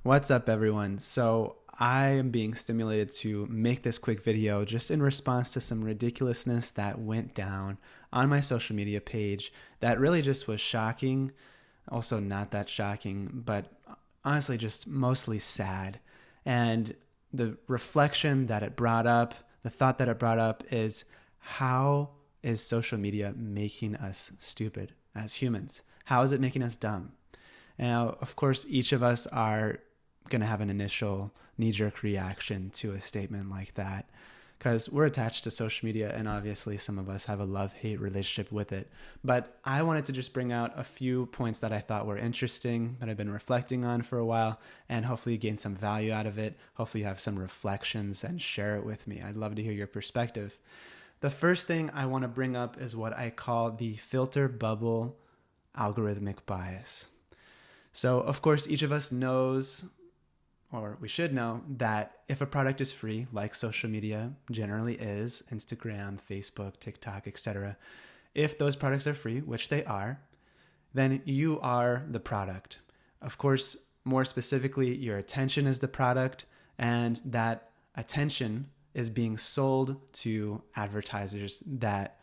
What's up, everyone? So I am being stimulated to make this quick video just in response to some ridiculousness that went down on my social media page that really just was shocking. Also not that shocking, but honestly just mostly sad. And the reflection that it brought up, the thought that it brought up is, how is social media making us stupid as humans? How is it making us dumb? Now, of course, each of us are going to have an initial knee-jerk reaction to a statement like that because we're attached to social media, and obviously some of us have a love-hate relationship with it. But I wanted to just bring out a few points that I thought were interesting, that I've been reflecting on for a while, and hopefully gain some value out of it. Hopefully you have some reflections and share it with me. I'd love to hear your perspective. The first thing I want to bring up is what I call the filter bubble algorithmic bias. So, of course, each of us knows, or we should know, that if a product is free, like social media generally is, Instagram, Facebook, TikTok, etc., if those products are free, which they are, then you are the product. Of course, more specifically, your attention is the product, and that attention is being sold to advertisers that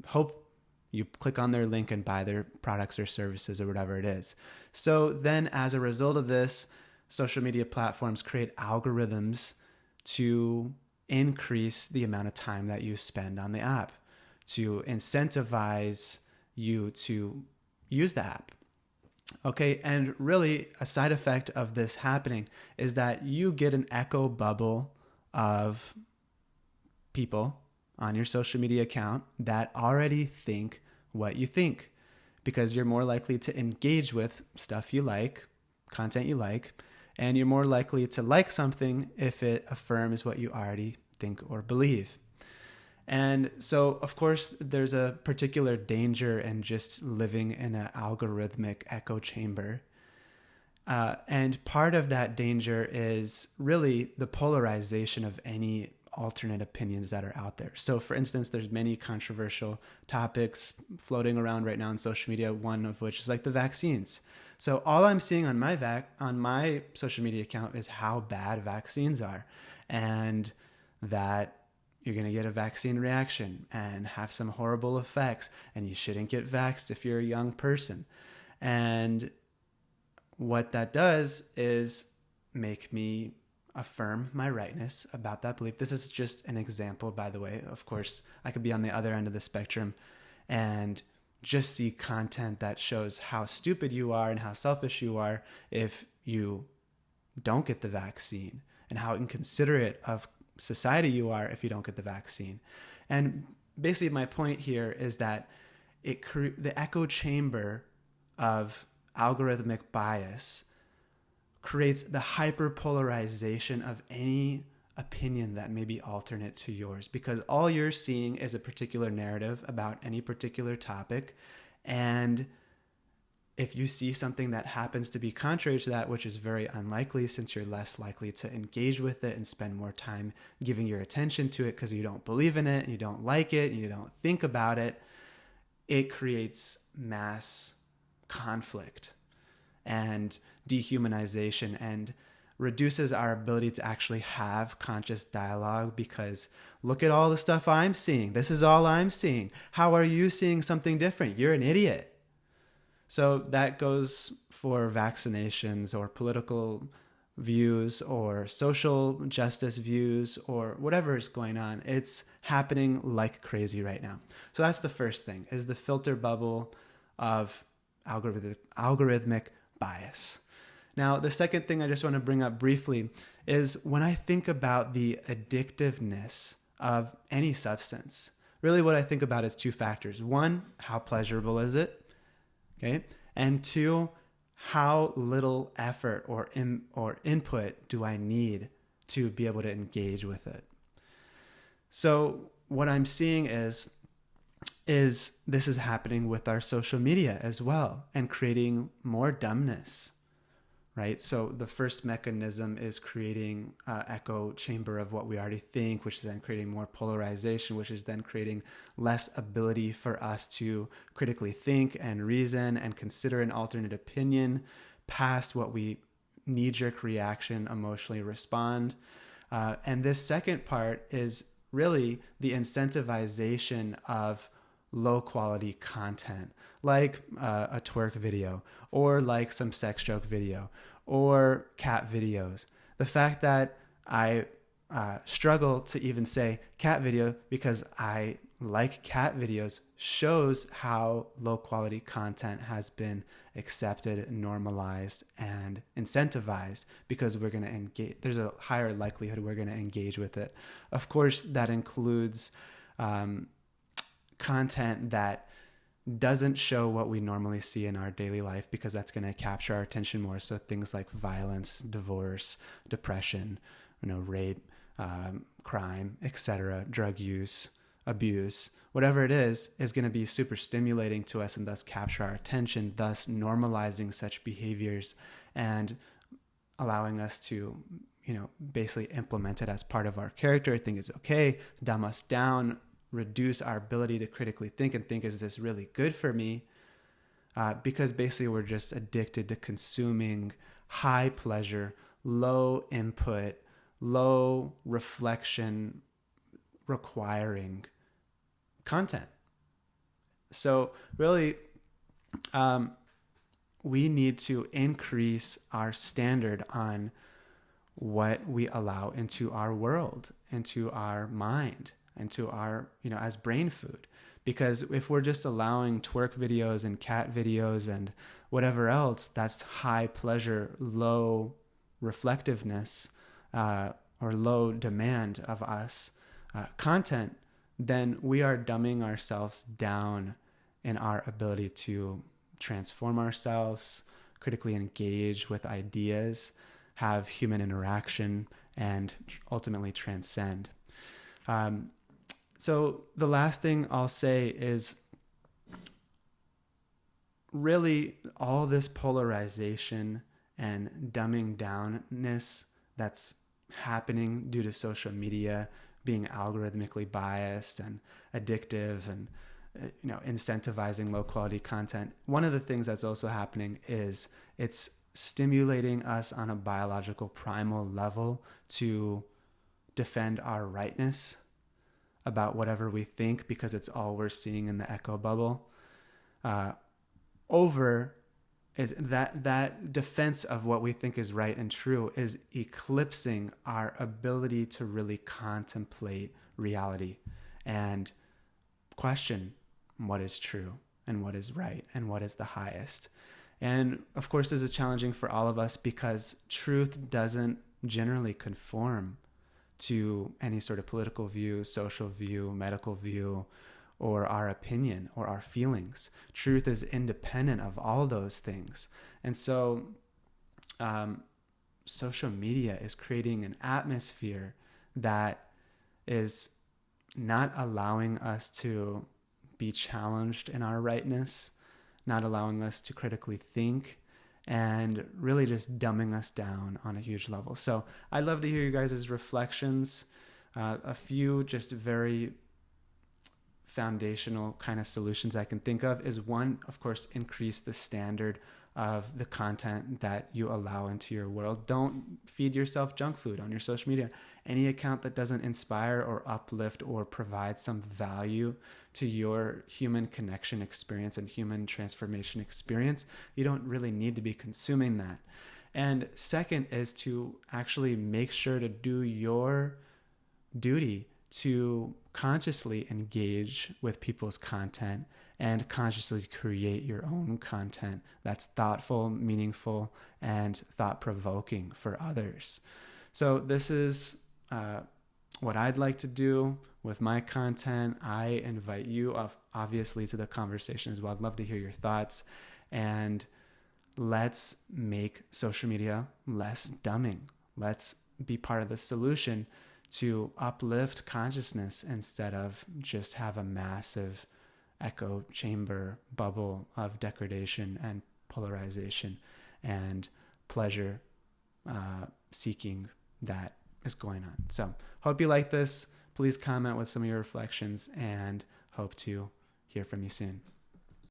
hope you click on their link and buy their products or services or whatever it is. So then as a result of this, social media platforms create algorithms to increase the amount of time that you spend on the app, to incentivize you to use the app. Okay, and really a side effect of this happening is that you get an echo bubble of people on your social media account that already think what you think, because you're more likely to engage with stuff you like, content you like, and you're more likely to like something if it affirms what you already think or believe. And so, of course, there's a particular danger in just living in an algorithmic echo chamber. And part of that danger is really the polarization of any alternate opinions that are out there. So for instance, there's many controversial topics floating around right now on social media, one of which is like the vaccines. So all I'm seeing on my social media account is how bad vaccines are, and that you're going to get a vaccine reaction and have some horrible effects, and you shouldn't get vaxxed if you're a young person. And what that does is make me affirm my rightness about that belief. This is just an example, by the way. Of course, I could be on the other end of the spectrum and just see content that shows how stupid you are and how selfish you are if you don't get the vaccine, and how inconsiderate of society you are if you don't get the vaccine. And basically my point here is that the echo chamber of algorithmic bias creates the hyperpolarization of any opinion that may be alternate to yours, because all you're seeing is a particular narrative about any particular topic. And if you see something that happens to be contrary to that, which is very unlikely since you're less likely to engage with it and spend more time giving your attention to it because you don't believe in it and you don't like it and you don't think about it, it creates mass conflict and dehumanization, and reduces our ability to actually have conscious dialogue, because look at all the stuff I'm seeing. This is all I'm seeing. How are you seeing something different? You're an idiot. So that goes for vaccinations or political views or social justice views or whatever is going on. It's happening like crazy right now. So that's the first thing, is the filter bubble of algorithmic bias. Now, the second thing I just want to bring up briefly is when I think about the addictiveness of any substance, really what I think about is two factors. One, how pleasurable is it? Okay. And two, how little effort or input do I need to be able to engage with it? So what I'm seeing is this is happening with our social media as well, and creating more dumbness, right? So the first mechanism is creating an echo chamber of what we already think, which is then creating more polarization, which is then creating less ability for us to critically think and reason and consider an alternate opinion past what we knee-jerk reaction, emotionally respond. And this second part is really the incentivization of low quality content, like a twerk video, or like some sex joke video, or cat videos. The fact that I struggle to even say cat video because I like cat videos shows how low quality content has been accepted, normalized, and incentivized, because we're going to engage. There's a higher likelihood we're going to engage with it. Of course, that includes content that doesn't show what we normally see in our daily life, because that's going to capture our attention more. So things like violence, divorce, depression, rape, crime, etc., drug use, abuse, whatever it is going to be super stimulating to us and thus capture our attention, thus normalizing such behaviors and allowing us to, basically implement it as part of our character, think it's okay, dumb us down, reduce our ability to critically think and think, is this really good for me? Because basically we're just addicted to consuming high pleasure, low input, low reflection requiring content. So really, we need to increase our standard on what we allow into our world, into our mind, into our, as brain food. Because if we're just allowing twerk videos and cat videos and whatever else, that's high pleasure, low reflectiveness, or low demand of us content, then we are dumbing ourselves down in our ability to transform ourselves, critically engage with ideas, have human interaction, and ultimately transcend. So the last thing I'll say is really all this polarization and dumbing downness that's happening due to social media being algorithmically biased and addictive and incentivizing low quality content. One of the things that's also happening is it's stimulating us on a biological primal level to defend our rightness about whatever we think, because it's all we're seeing in the echo bubble. That defense of what we think is right and true is eclipsing our ability to really contemplate reality and question what is true and what is right and what is the highest. And of course, this is challenging for all of us because truth doesn't generally conform to any sort of political view, social view, medical view, or our opinion or our feelings. Truth is independent of all those things. And so social media is creating an atmosphere that is not allowing us to be challenged in our rightness, not allowing us to critically think, and really just dumbing us down on a huge level. So I'd love to hear you guys' reflections. A few just very foundational kind of solutions I can think of is, one, of course, increase the standard of the content that you allow into your world. Don't feed yourself junk food on your social media. Any account that doesn't inspire or uplift or provide some value to your human connection experience and human transformation experience, you don't really need to be consuming that. And second is to actually make sure to do your duty to consciously engage with people's content and consciously create your own content that's thoughtful, meaningful, and thought-provoking for others. So this is what I'd like to do with my content. I invite you, obviously, to the conversation as well. I'd love to hear your thoughts. And let's make social media less dumbing. Let's be part of the solution to uplift consciousness instead of just have a massive echo chamber bubble of degradation and polarization and pleasure seeking that is going on. So hope you like this. Please comment with some of your reflections and hope to hear from you soon.